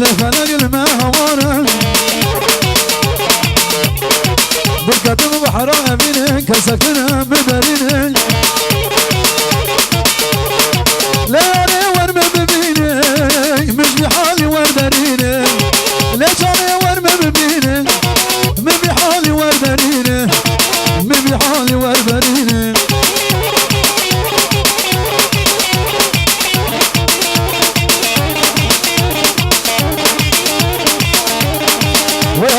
لفلق المهوارة بالكتب بحرها بينك كسكنها ببرينك ليالي ورمى ببينك مش بحالي وردرينك ليش علي ورمى ببينك من بحالي وردرينك من بحالي وردرينك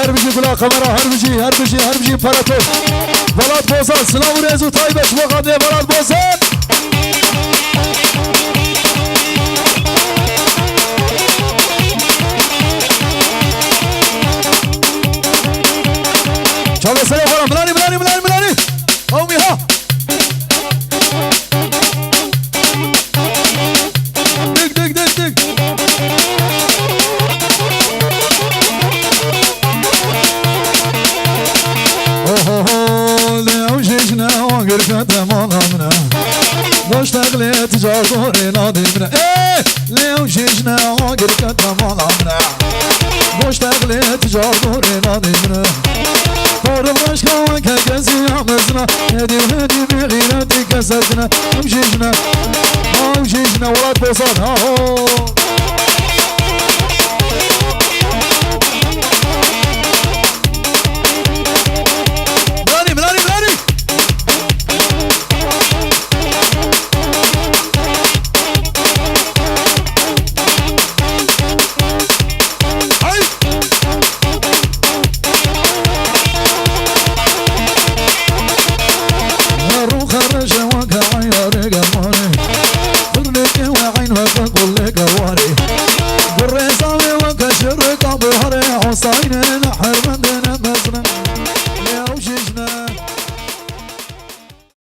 هربجي كلها قمرة هربجي فراتو بلاد بوزان سلام و رزو طيبش وقاده بلاد بوزان چاله سلام خورم ملانی اومی ها دک تمامنا باش تغليت جاردوري نادمنا ليو شجنا عاقر تمامنا باش تغليت جاردوري نادمنا قرب رشكا كجزي عمزنا هدي بغيرتي كسرتنا ومشيشنا ولاد بوصات هاهو صاينة